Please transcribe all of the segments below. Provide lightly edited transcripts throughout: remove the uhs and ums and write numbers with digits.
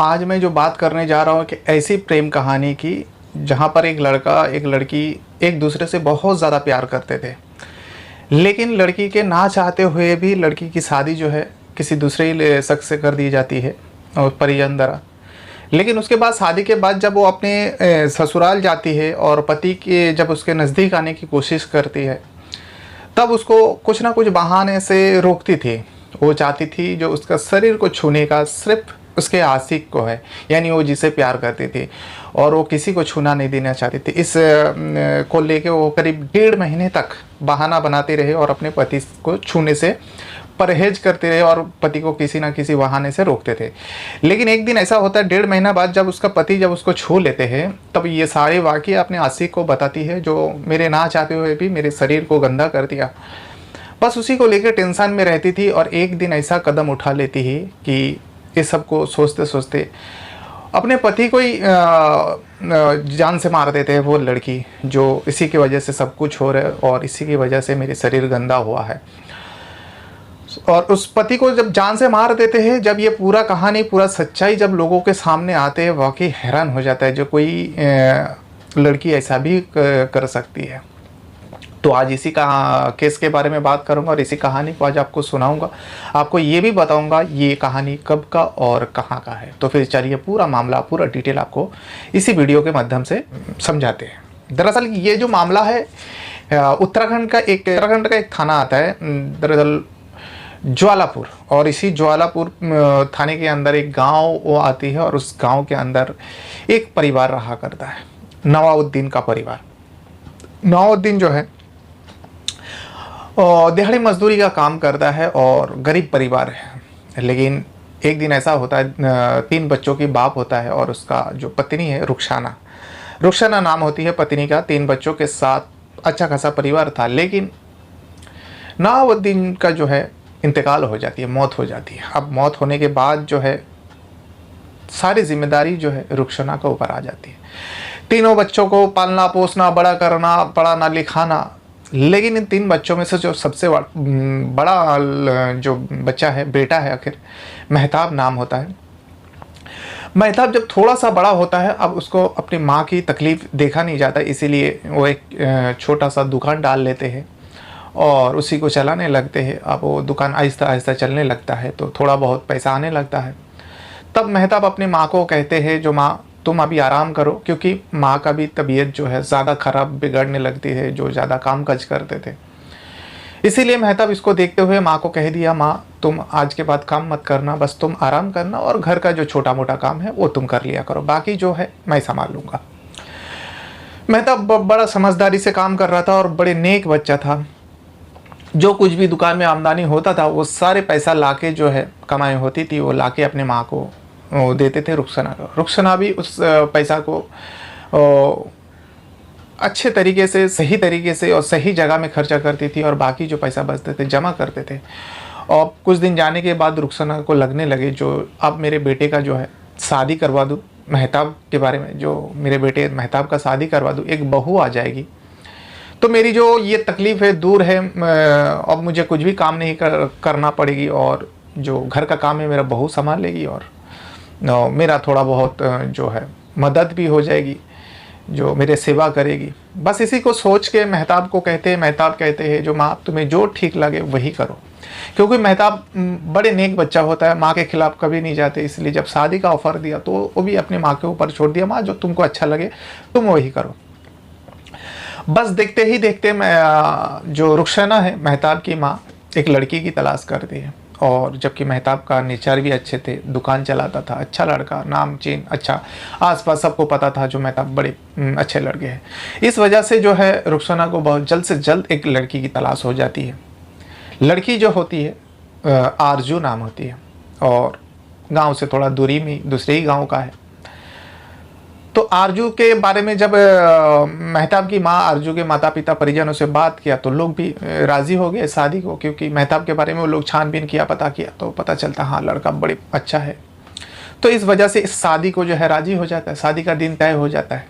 आज मैं जो बात करने जा रहा हूँ कि ऐसी प्रेम कहानी की जहाँ पर एक लड़का एक लड़की एक दूसरे से बहुत ज़्यादा प्यार करते थे, लेकिन लड़की के ना चाहते हुए भी लड़की की शादी जो है किसी दूसरे ही शख्स से कर दी जाती है और परिजन द्वारा। लेकिन उसके बाद शादी के बाद जब वो अपने ससुराल जाती है और पति के जब उसके नज़दीक आने की कोशिश करती है, तब उसको कुछ ना कुछ बहाने से रोकती थी। वो चाहती थी जो उसका शरीर को छूने का सिर्फ उसके आशिक को है, यानी वो जिसे प्यार करती थी और वो किसी को छूना नहीं देना चाहती थी। इस को लेके वो करीब 1.5 महीने तक बहाना बनाते रहे और अपने पति को छूने से परहेज करते रहे और पति को किसी ना किसी बहाने से रोकते थे। लेकिन एक दिन ऐसा होता है 1.5 महीना बाद जब उसका पति जब उसको छू लेते हैं, तब ये सारे वाक़ये अपने आशिक को बताती है जो मेरे ना चाहते हुए भी मेरे शरीर को गंदा कर दिया। बस उसी को लेकर टेंशन में रहती थी और एक दिन ऐसा कदम उठा लेती है कि इस सब को सोचते सोचते अपने पति को ही जान से मार देते हैं वो लड़की, जो इसी की वजह से सब कुछ हो रहा है और इसी की वजह से मेरे शरीर गंदा हुआ है। और उस पति को जब जान से मार देते हैं, जब ये पूरा कहानी पूरा सच्चाई जब लोगों के सामने आते हैं, वाकई हैरान हो जाता है जो कोई लड़की ऐसा भी कर सकती है। तो आज इसी का केस के बारे में बात करूंगा और इसी कहानी को आज आपको सुनाऊंगा। आपको ये भी बताऊंगा ये कहानी कब का और कहाँ का है। तो फिर चलिए पूरा मामला पूरा डिटेल आपको इसी वीडियो के माध्यम से समझाते हैं। दरअसल ये जो मामला है उत्तराखंड का एक थाना आता है, दरअसल ज्वालापुर, और इसी ज्वालापुर थाने के अंदर एक गांव वो आती है और उस गांव के अंदर एक परिवार रहा करता है, नवाउद्दीन का परिवार। नवाउद्दीन जो है दिहाड़ी मजदूरी का काम करता है और गरीब परिवार है। लेकिन एक दिन ऐसा होता है, 3 बच्चों की बाप होता है और उसका जो पत्नी है रुखसाना नाम होती है पत्नी का। 3 बच्चों के साथ अच्छा खासा परिवार था, लेकिन नवाउद्दीन का जो है इंतकाल हो जाती है, मौत हो जाती है। अब मौत होने के बाद जो है सारी जिम्मेदारी जो है रुखसाना के ऊपर आ जाती है। तीनों बच्चों को पालना पोसना, बड़ा करना, पढ़ाना लिखाना। लेकिन इन 3 बच्चों में से जो सबसे बड़ा जो बच्चा है, बेटा है आखिर, मेहताब नाम होता है। मेहताब जब थोड़ा सा बड़ा होता है, अब उसको अपनी माँ की तकलीफ़ देखा नहीं जाता, इसीलिए वो एक छोटा सा दुकान डाल लेते हैं और उसी को चलाने लगते हैं। अब वो दुकान आहिस्ता आहिस्ता चलने लगता है तो थोड़ा बहुत पैसा आने लगता है। तब मेहताब अपनी माँ को कहते हैं जो माँ तुम अभी आराम करो, क्योंकि माँ का भी तबीयत जो है ज़्यादा ख़राब बिगड़ने लगती है, जो ज़्यादा काम काज करते थे। इसीलिए मेहताब इसको देखते हुए माँ को कह दिया, माँ तुम आज के बाद काम मत करना, बस तुम आराम करना और घर का जो छोटा मोटा काम है वो तुम कर लिया करो, बाकी जो है मैं संभाल लूँगा। मेहताब बड़ा समझदारी से काम कर रहा था और बड़े नेक बच्चा था। जो कुछ भी दुकान में आमदनी होता था वो सारे पैसा लाके जो है कमाई होती थी वो लाके अपने माँ को देते थे रुखसाना को। रुखसाना भी उस पैसा को अच्छे तरीके से, सही तरीके से और सही जगह में खर्चा करती थी और बाकी जो पैसा बचते थे जमा करते थे। और कुछ दिन जाने के बाद रुखसाना को लगने लगे जो अब मेरे बेटे का जो है शादी करवा दूँ, मेहताब के बारे में, जो मेरे बेटे मेहताब का शादी करवा दूँ, एक बहू आ जाएगी तो मेरी जो ये तकलीफ़ है दूर है। अब मुझे कुछ भी काम नहीं करना पड़ेगी और जो घर का काम है मेरा बहू संभाल लेगी और मेरा थोड़ा बहुत जो है मदद भी हो जाएगी, जो मेरे सेवा करेगी। बस इसी को सोच के मेहताब कहते हैं जो माँ तुम्हें जो ठीक लगे वही करो, क्योंकि मेहताब बड़े नेक बच्चा होता है, माँ के खिलाफ़ कभी नहीं जाते। इसलिए जब शादी का ऑफ़र दिया तो वो भी अपनी माँ के ऊपर छोड़ दिया, माँ जो तुमको अच्छा लगे तुम वही करो। बस देखते ही देखते मैं जो रुखसाना है मेहताब की माँ एक लड़की की तलाश करती है, और जबकि मेहताब का नेचर भी अच्छे थे, दुकान चलाता था, अच्छा लड़का, नाम चीन अच्छा, आसपास सबको पता था जो मेहताब बड़े अच्छे लड़के हैं। इस वजह से जो है रुखसाना को बहुत जल्द से जल्द एक लड़की की तलाश हो जाती है। लड़की जो होती है आरजू नाम होती है और गांव से थोड़ा दूरी में दूसरे ही गांव का है। तो आरजू के बारे में जब मेहताब की माँ आरजू के माता पिता परिजनों से बात किया तो लोग भी राज़ी हो गए शादी को, क्योंकि मेहताब के बारे में वो लोग छानबीन किया, पता किया तो पता चलता हाँ लड़का बड़े अच्छा है। तो इस वजह से इस शादी को जो है राज़ी हो जाता है, शादी का दिन तय हो जाता है।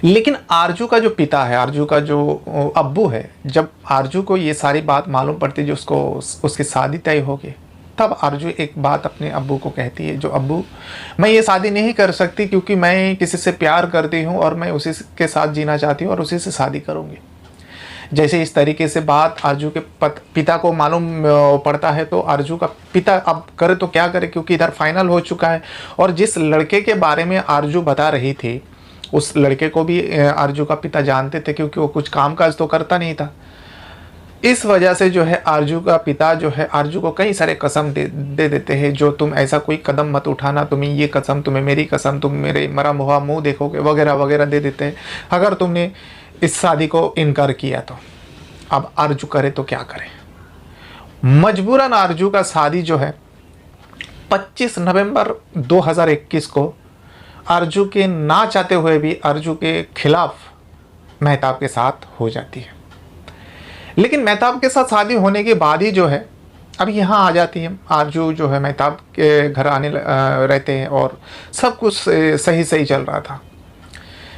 लेकिन आरजू का जो पिता है, आरजू का जो अब्बू है, जब आरजू को ये सारी बात मालूम पड़ती जो उसकी शादी तय हो गई, तब आरजू एक बात अपने अब्बू को कहती है, जो अब्बू मैं ये शादी नहीं कर सकती क्योंकि मैं किसी से प्यार करती हूँ और मैं उसी के साथ जीना चाहती हूँ और उसी से शादी करूँगी। जैसे इस तरीके से बात आरजू के पिता को मालूम पड़ता है तो आरजू का पिता अब करे तो क्या करे, क्योंकि इधर फाइनल हो चुका है और जिस लड़के के बारे में आरजू बता रही थी उस लड़के को भी आरजू का पिता जानते थे, क्योंकि वो कुछ काम काज तो करता नहीं था। इस वजह से जो है आरजू का पिता जो है आरजू को कई सारे कसम दे देते हैं, जो तुम ऐसा कोई कदम मत उठाना, तुम्हें ये कसम, तुम्हें मेरी कसम, तुम मेरे मरा मुहा मुंह देखोगे वगैरह वगैरह दे देते हैं अगर तुमने इस शादी को इनकार किया तो। अब आरजू करे तो क्या करे, मजबूरन आरजू का शादी जो है 25 नवंबर 2021 को आरजू के ना चाहते हुए भी आरजू के खिलाफ मेहताब के साथ हो जाती है। लेकिन मेहताब के साथ शादी होने के बाद ही जो है अब यहाँ आ जाती है आरजू, जो है मेहताब के घर आने रहते हैं और सब कुछ सही सही चल रहा था।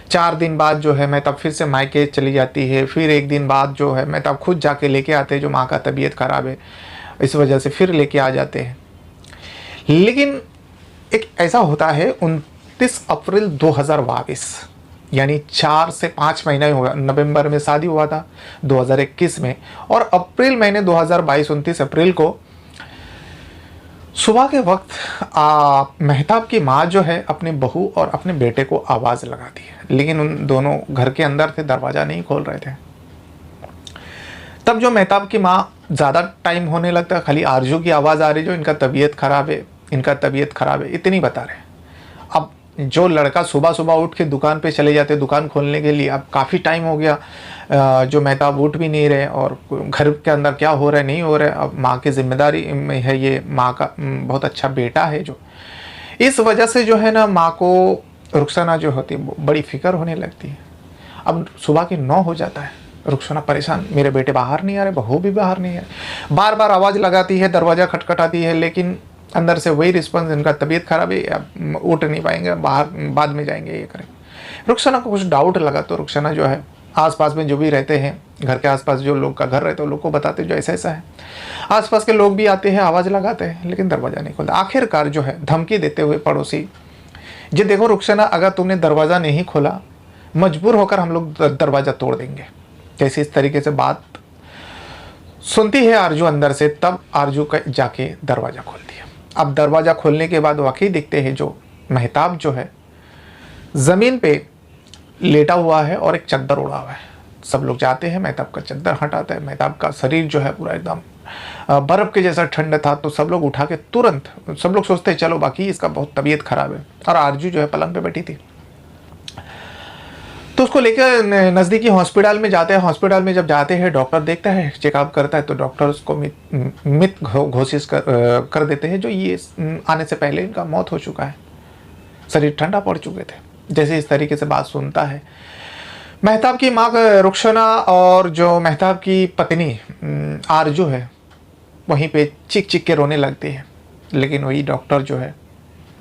4 दिन बाद जो है मेहताब फिर से मायके चली जाती है, फिर 1 दिन बाद जो है मेहताब खुद जाके लेके आते हैं, जो माँ का तबीयत ख़राब है इस वजह से फिर लेके आ जाते हैं। लेकिन एक ऐसा होता है 29 अप्रैल 2022 यानी 4 से 5 महीना होगा, नवंबर में शादी हुआ था 2021 में और अप्रैल महीने 2022 29 अप्रैल को सुबह के वक्त मेहताब की माँ जो है अपने बहू और अपने बेटे को आवाज़ लगाती है, लेकिन उन दोनों घर के अंदर थे, दरवाज़ा नहीं खोल रहे थे। तब जो मेहताब की माँ ज़्यादा टाइम होने लगता, खाली आरजू की आवाज़ आ रही जो इनका तबीयत ख़राब है, इनका तबीयत ख़राब है, इतनी बता रहे। अब जो लड़का सुबह सुबह उठ के दुकान पे चले जाते दुकान खोलने के लिए, अब काफ़ी टाइम हो गया, जो मेहताब उठ भी नहीं रहे और घर के अंदर क्या हो रहा है नहीं हो रहा है। अब माँ की जिम्मेदारी में है, ये माँ का बहुत अच्छा बेटा है जो, इस वजह से जो है ना माँ को रुखसाना जो होती है बड़ी फिक्र होने लगती है। अब सुबह के 9 हो जाता है, रुखसाना परेशान, मेरे बेटे बाहर नहीं आ रहे, बहू भी बाहर नहीं आ रहे, बार बार आवाज़ लगाती है, दरवाज़ा खटखटाती है, लेकिन अंदर से वही रिस्पॉन्स, इनका तबीयत खराब है, अब उठ नहीं पाएंगे, बाहर बाद में जाएंगे, ये करेंगे। रुखसाना को कुछ डाउट लगा तो रुखसाना जो है आसपास में जो भी रहते हैं, घर के आसपास जो लोग का घर रहते हैं, लोग को बताते जो ऐसा ऐसा है। आसपास के लोग भी आते हैं, आवाज़ लगाते हैं, लेकिन दरवाज़ा नहीं खोलता। आखिरकार जो है धमकी देते हुए पड़ोसी, जी देखो रुखसाना, अगर तुमने दरवाज़ा नहीं खोला मजबूर होकर हम लोग दरवाज़ा तोड़ देंगे। जैसे इस तरीके से बात सुनती है आरजू अंदर से, तब आरजू का जाके दरवाज़ा खोलती है। अब दरवाज़ा खोलने के बाद वाकई दिखते हैं जो मेहताब जो है ज़मीन पे लेटा हुआ है और एक चद्दर उड़ा हुआ है। सब लोग जाते हैं, मेहताब का चद्दर हटाता है, मेहताब का शरीर जो है पूरा एकदम बर्फ़ के जैसा ठंड था, तो सब लोग उठा के तुरंत, सब लोग सोचते हैं चलो बाकी इसका बहुत तबीयत ख़राब है, और आरजू जो है पलंग पे बैठी थी, तो उसको लेकर नज़दीकी हॉस्पिटल में जाते हैं। हॉस्पिटल में जब जाते हैं डॉक्टर देखता है, चेकअप करता है, तो डॉक्टर उसको मृत घोषित कर देते हैं, जो ये आने से पहले इनका मौत हो चुका है, शरीर ठंडा पड़ चुके थे। जैसे इस तरीके से बात सुनता है मेहताब की माँ रुखसाना और जो मेहताब की पत्नी आरजू है वहीं पे चीख चीख के रोने लगते हैं। लेकिन वही डॉक्टर जो है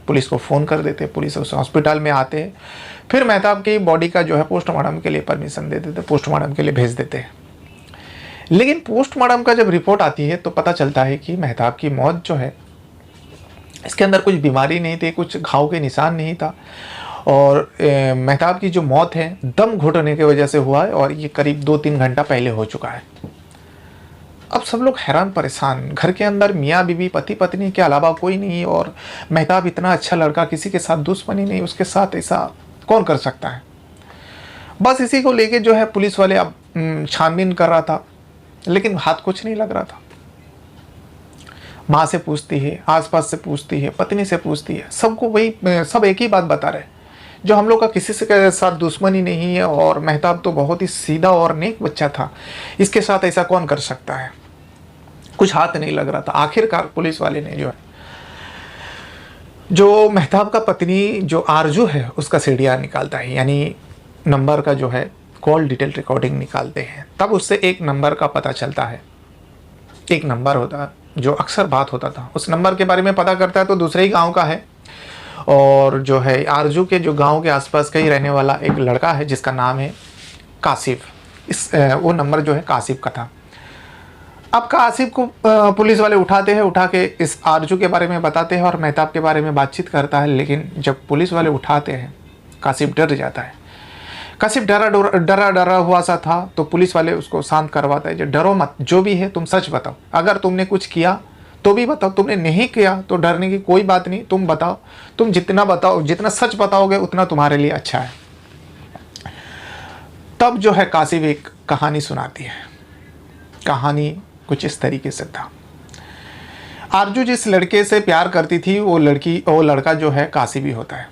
पुलिस को फ़ोन कर देते हैं, पुलिस उस हॉस्पिटल में आते हैं, फिर मेहताब की बॉडी का जो है पोस्टमार्टम के लिए परमिशन दे देते, पोस्टमार्टम के लिए भेज देते हैं। लेकिन पोस्टमार्टम का जब रिपोर्ट आती है तो पता चलता है कि मेहताब की मौत जो है इसके अंदर कुछ बीमारी नहीं थी, कुछ घाव के निशान नहीं था, और मेहताब की जो मौत है दम घुटने की वजह से हुआ है, और ये करीब 2-3 घंटा पहले हो चुका है। अब सब लोग हैरान परेशान, घर के अंदर मियाँ बीवी पति पत्नी के अलावा कोई नहीं, और मेहताब इतना अच्छा लड़का, किसी के साथ दुश्मनी नहीं, उसके साथ ऐसा कौन कर सकता है। बस इसी को लेके जो है पुलिस वाले अब छानबीन कर रहा था, लेकिन हाथ कुछ नहीं लग रहा था। माँ से पूछती है, आसपास से पूछती है, पत्नी से पूछती है, सबको वही, सब एक ही बात बता रहे, जो हम लोग का किसी से साथ दुश्मनी नहीं है, और मेहताब तो बहुत ही सीधा और नेक बच्चा था, इसके साथ ऐसा कौन कर सकता है। कुछ हाथ नहीं लग रहा था। आखिरकार पुलिस वाले ने जो मेहताब का पत्नी जो आरजू है उसका सीडीआर निकालता है, यानी नंबर का जो है कॉल डिटेल रिकॉर्डिंग निकालते हैं। तब उससे एक नंबर का पता चलता है, एक नंबर होता जो अक्सर बात होता था, उस नंबर के बारे में पता करता है तो दूसरे ही गांव का है, और जो है आरजू के जो गांव के आसपास का ही रहने वाला एक लड़का है जिसका नाम है कासिफ। वो नंबर जो है कासिफ का था। अब कासिफ को पुलिस वाले उठाते हैं, उठा के इस आरजू के बारे में बताते हैं और मेहताब के बारे में बातचीत करता है। लेकिन जब पुलिस वाले उठाते हैं कासिफ डर जाता है। कासिफ डरा हुआ सा था, तो पुलिस वाले उसको शांत करवाता है, जो डरो मत, जो भी है तुम सच बताओ, अगर तुमने कुछ किया तो भी बताओ, तुमने नहीं किया तो डरने की कोई बात नहीं, तुम बताओ, तुम जितना बताओ, जितना सच बताओगे उतना तुम्हारे लिए अच्छा है। तब जो है कासिफ एक कहानी सुनाती है। कहानी कुछ इस तरीके से था। आरजू जिस लड़के से प्यार करती थी वो लड़का जो है कासिफ ही होता है।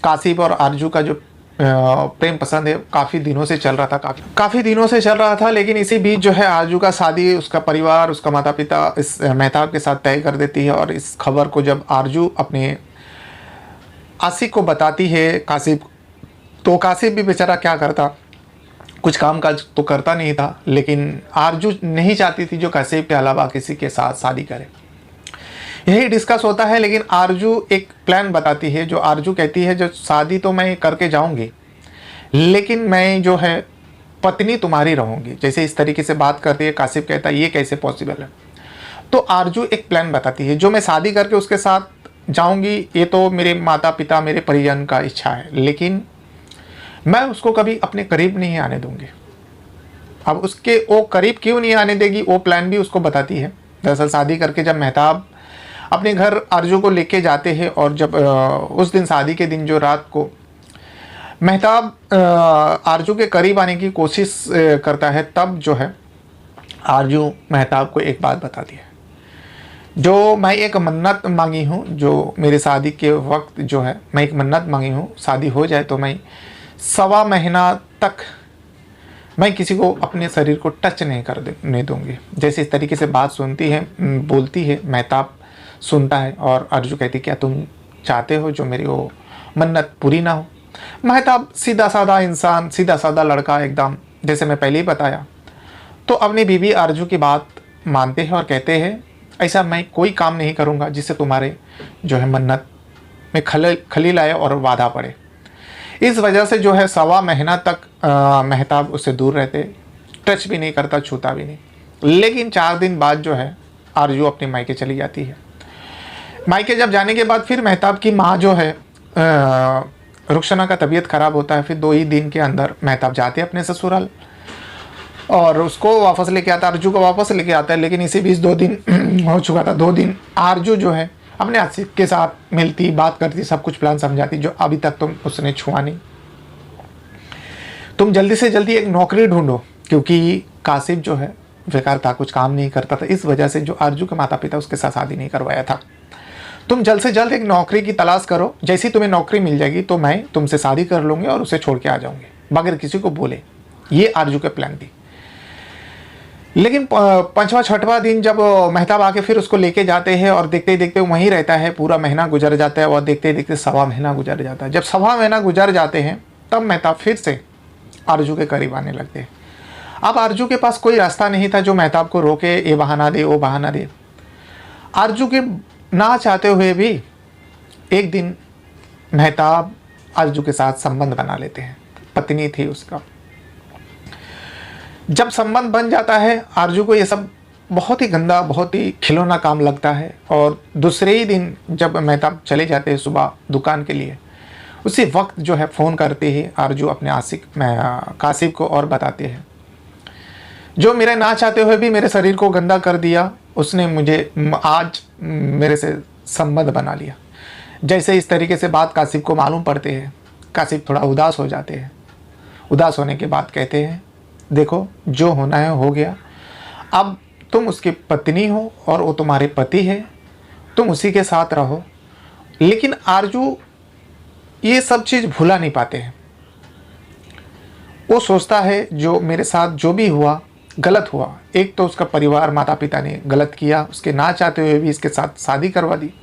कासिफ और आरजू का जो प्रेम पसंद है काफ़ी दिनों से चल रहा था, काफ़ी दिनों से चल रहा था। लेकिन इसी बीच जो है आरजू का शादी उसका परिवार, उसका माता पिता इस मेहताब के साथ तय कर देती है। और इस खबर को जब आरजू अपने आशिक को बताती है कासिफ, तो कासिफ भी बेचारा क्या करता, कुछ काम काज तो करता नहीं था। लेकिन आरजू नहीं चाहती थी जो कासिफ के अलावा किसी के साथ शादी करे। यही डिस्कस होता है। लेकिन आरजू एक प्लान बताती है, जो आरजू कहती है जो शादी तो मैं करके जाऊंगी, लेकिन मैं जो है पत्नी तुम्हारी रहूंगी। जैसे इस तरीके से बात करती है, कासिफ कहता है ये कैसे पॉसिबल है। तो आरजू एक प्लान बताती है, जो मैं शादी करके उसके साथ जाऊंगी ये तो मेरे माता पिता मेरे परिजन का इच्छा है, लेकिन मैं उसको कभी अपने करीब नहीं आने दूंगी। अब उसके वो करीब क्यों नहीं आने देगी, वो प्लान भी उसको बताती है। दरअसल शादी करके जब मेहताब अपने घर आरजू को लेके जाते हैं, और जब उस दिन शादी के दिन जो रात को मेहताब आरजू के करीब आने की कोशिश करता है, तब जो है आरजू मेहताब को एक बात बताती है, जो मैं एक मन्नत मांगी हूँ, जो मेरे शादी के वक्त जो है मैं एक मन्नत मांगी हूँ, शादी हो जाए तो मैं 1.25 महीना तक मैं किसी को अपने शरीर को टच नहीं करने दूंगी। जैसे इस तरीके से बात सुनती है, बोलती है, मेहताब सुनता है और आरजू कहती क्या तुम चाहते हो जो मेरी वो मन्नत पूरी ना हो। मेहताब सीधा साधा इंसान, सीधा साधा लड़का एकदम, जैसे मैं पहले ही बताया। तो अपनी बीवी आरजू की बात मानते हैं और कहते हैं ऐसा मैं कोई काम नहीं करूँगा जिससे तुम्हारे जो है मन्नत में खलील आए और बाधा पड़े। इस वजह से जो है 1.25 महीना तक मेहताब उससे दूर रहते, टच भी नहीं करता, छूता भी नहीं। लेकिन 4 दिन बाद जो है आरजू अपने मायके चली जाती है। मायके जब जाने के बाद फिर मेहताब की माँ जो है रुखसाना का तबीयत ख़राब होता है। फिर 2 ही दिन के अंदर मेहताब जाते अपने ससुराल और उसको वापस लेके आता, आरजू को वापस लेके आता है। लेकिन इसी बीच 2 दिन हो चुका था। 2 दिन आरजू जो है अपने आशिक के साथ मिलती, बात करती, सब कुछ प्लान समझाती, जो अभी तक तुम उसने छुआ नहीं। तुम जल्दी से जल्दी एक नौकरी ढूंढो, क्योंकि कासिफ जो है बेकार था, कुछ काम नहीं करता था। इस वजह से जो आरजू के माता पिता उसके साथ शादी नहीं करवाया था। तुम जल्द से जल्द एक नौकरी की तलाश करो, जैसी तुम्हें नौकरी मिल जाएगी तो मैं तुमसे शादी कर लूँगी और उसे छोड़ के आ जाऊँगी बगैर किसी को बोले। ये आरजू के प्लान थी। लेकिन 5वां 6वां दिन जब मेहताब आके फिर उसको लेके जाते हैं और देखते ही देखते वहीं रहता है, पूरा महीना गुजर जाता है और देखते ही देखते 1.25 महीना गुजर जाता है। जब 1.25 महीना गुजर जाते हैं तब मेहताब फिर से आरजू के करीब आने लगते हैं। अब आरजू के पास कोई रास्ता नहीं था जो मेहताब को रोके, ये बहाना दे वो बहाना दे। आरजू के ना चाहते हुए भी एक दिन मेहताब आरजू के साथ संबंध बना लेते हैं। पत्नी थी उसका। जब संबंध बन जाता है आरजू को ये सब बहुत ही गंदा, बहुत ही खिलौना काम लगता है। और दूसरे ही दिन जब मेहताब चले जाते हैं सुबह दुकान के लिए, उसी वक्त जो है फ़ोन करते ही आरजू अपने आशिक कासिफ को और बताते हैं, जो मेरे ना चाहते हुए भी मेरे शरीर को गंदा कर दिया, उसने मुझे आज मेरे से संबंध बना लिया। जैसे इस तरीके से बात कासिफ को मालूम पड़ते हैं, कासिफ थोड़ा उदास हो जाते हैं। उदास होने के बाद कहते हैं देखो जो होना है हो गया, अब तुम उसकी पत्नी हो और वो तुम्हारे पति है, तुम उसी के साथ रहो। लेकिन आरजू ये सब चीज़ भुला नहीं पाते हैं। वो सोचता है जो मेरे साथ जो भी हुआ गलत हुआ। एक तो उसका परिवार, माता पिता ने गलत किया, उसके ना चाहते हुए भी इसके साथ शादी करवा दी।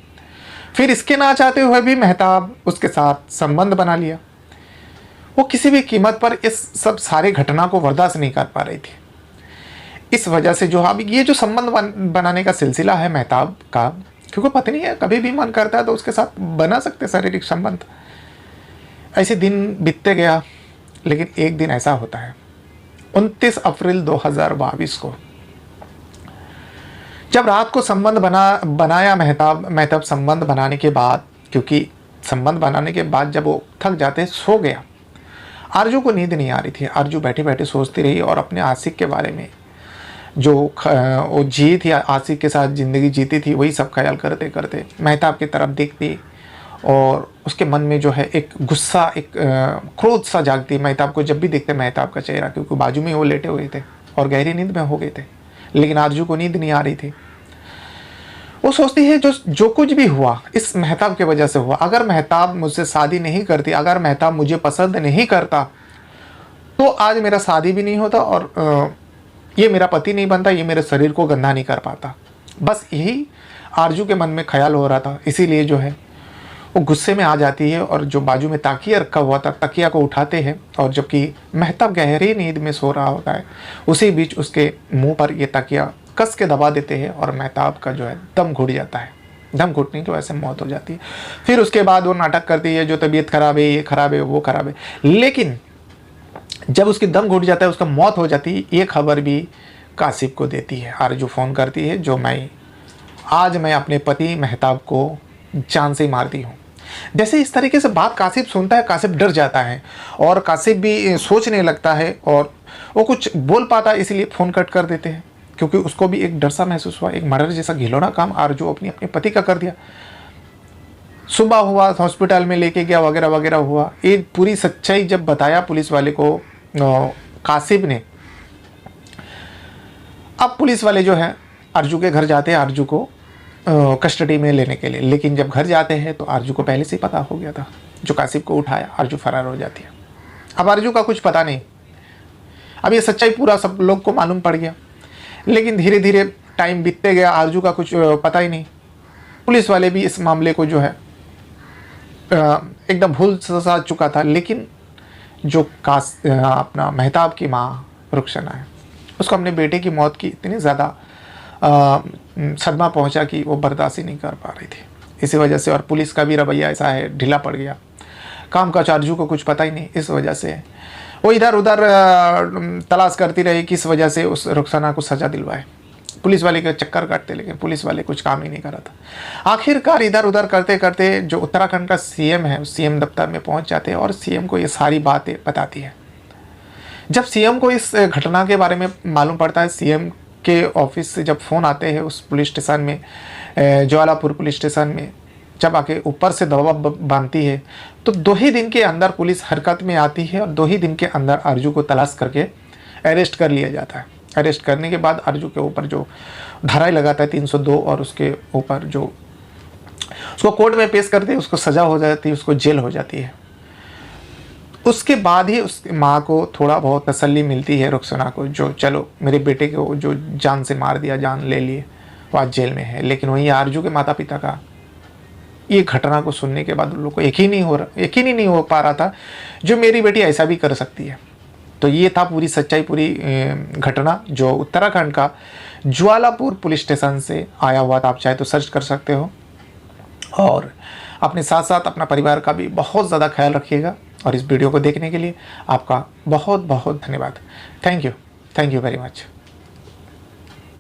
फिर इसके ना चाहते हुए भी मेहताब उसके साथ संबंध बना लिया। वो किसी भी कीमत पर इस सब सारे घटना को बर्दाश्त नहीं कर पा रही थी। इस वजह से जो अब ये जो संबंध बनाने का सिलसिला है मेहताब का, क्योंकि पत्नी है, कभी भी मन करता है तो उसके साथ बना सकते शारीरिक संबंध। ऐसे दिन बीतते गया। लेकिन एक दिन ऐसा होता है 29 अप्रैल 2022 को जब रात को संबंध बनाया मेहताब संबंध बनाने के बाद, क्योंकि संबंध बनाने के बाद जब वो थक जाते सो गया। आरजू को नींद नहीं आ रही थी। आरजू बैठे बैठे सोचती रही और अपने आशिक के बारे में, जो वो जी थी, आशिक के साथ ज़िंदगी जीती थी, वही सब ख्याल करते करते मेहताब की तरफ देखती और उसके मन में जो है एक गुस्सा, एक क्रोध सा जागती मेहताब को जब भी देखते मेहताब का चेहरा, क्योंकि बाजू में वो लेटे हुए थे और गहरी नींद में हो गए थे। लेकिन आरजू को नींद नहीं आ रही थी। वो सोचती है जो कुछ भी हुआ इस मेहताब की वजह से हुआ। अगर मेहताब मुझसे शादी नहीं करती, अगर मेहताब मुझे पसंद नहीं करता, तो आज मेरा शादी भी नहीं होता और ये मेरा पति नहीं बनता, ये मेरे शरीर को गंदा नहीं कर पाता। बस यही आरजू के मन में ख्याल हो रहा था। इसीलिए जो है वो गुस्से में आ जाती है और जो बाजू में तकिया रखा हुआ था, तकिया को उठाते हैं और जबकि मेहताब गहरी नींद में सो रहा होता है, उसी बीच उसके मुंह पर ये तकिया कस के दबा देते हैं और मेहताब का जो है दम घुट जाता है। दम घुटने की वजह से मौत हो जाती है। फिर उसके बाद वो नाटक करती है, जो तबीयत खराब है, ये खराब है, वो खराब है। लेकिन जब उसकी दम घुट जाता है, उसका मौत हो जाती है, ये खबर भी कासिफ को देती है। आरजू फ़ोन करती है, जो आज मैं अपने पति मेहताब को जान से मारती हूँ। जैसे इस तरीके से बात कासिफ सुनता है, कासिफ डर जाता है और कासिफ भी सोचने लगता है और वो कुछ बोल पाता है, इसलिए फ़ोन कट कर देते हैं, क्योंकि उसको भी एक डर सा महसूस हुआ। एक मर्डर जैसा घिनौना काम आरजू अपने पति का कर दिया। सुबह हुआ, हॉस्पिटल में लेके गया, वगैरह वगैरह हुआ। एक पूरी सच्चाई जब बताया पुलिस वाले को कासिफ ने, अब पुलिस वाले जो है आरजू के घर जाते हैं आरजू को कस्टडी में लेने के लिए। लेकिन जब घर जाते हैं तो आरजू को पहले से ही पता हो गया था। जो कासिफ को उठाया, आरजू फरार हो जाती है। अब आरजू का कुछ पता नहीं। अब ये सच्चाई पूरा सब लोग को मालूम पड़ गया। लेकिन धीरे धीरे टाइम बीतते गया, आरजू का कुछ पता ही नहीं। पुलिस वाले भी इस मामले को जो है एकदम भूल सा चुका था। लेकिन जो अपना मेहताब की माँ रुखसाना है, उसको अपने बेटे की मौत की इतनी ज़्यादा सदमा पहुंचा कि वो बर्दाश्त ही नहीं कर पा रही थी। इसी वजह से, और पुलिस का भी रवैया ऐसा है, ढीला पड़ गया काम का। आरजू को कुछ पता ही नहीं। इस वजह से वो इधर उधर तलाश करती रही, किस वजह से उस रुखसाना को सज़ा दिलवाए। पुलिस वाले के चक्कर काटते, लेकिन पुलिस वाले कुछ काम ही नहीं कर रहा था। आखिरकार इधर उधर करते करते जो उत्तराखंड का सीएम है, सीएम दफ्तर में पहुंच जाते हैं और सीएम को ये सारी बातें बताती है। जब सीएम को इस घटना के बारे में मालूम पड़ता है, सीएम के ऑफिस से जब फ़ोन आते हैं उस पुलिस स्टेशन में, ज्वालापुर पुलिस स्टेशन में, जब आके ऊपर से दबाव बांधती है, तो 2 ही दिन के अंदर पुलिस हरकत में आती है और 2 ही दिन के अंदर आरजू को तलाश करके अरेस्ट कर लिया जाता है। अरेस्ट करने के बाद आरजू के ऊपर जो धाराएं लगाता है 302 और उसके ऊपर जो उसको कोर्ट में पेश करते हैं, उसको सज़ा हो जाती है, उसको जेल हो जाती है। उसके बाद ही उस माँ को थोड़ा बहुत तसल्ली मिलती है, रुखसाना को, जो चलो मेरे बेटे को जो जान से मार दिया, जान ले लिए, वो आज जेल में है। लेकिन वहीं आरजू के माता पिता का ये घटना को सुनने के बाद उन लोग को यकीन ही नहीं हो पा रहा था, जो मेरी बेटी ऐसा भी कर सकती है। तो ये था पूरी सच्चाई, पूरी घटना जो उत्तराखंड का ज्वालापुर पुलिस स्टेशन से आया हुआ था। आप चाहे तो सर्च कर सकते हो और अपने साथ साथ अपना परिवार का भी बहुत ज़्यादा ख्याल रखिएगा। और इस वीडियो को देखने के लिए आपका बहुत बहुत धन्यवाद। Thank you very much.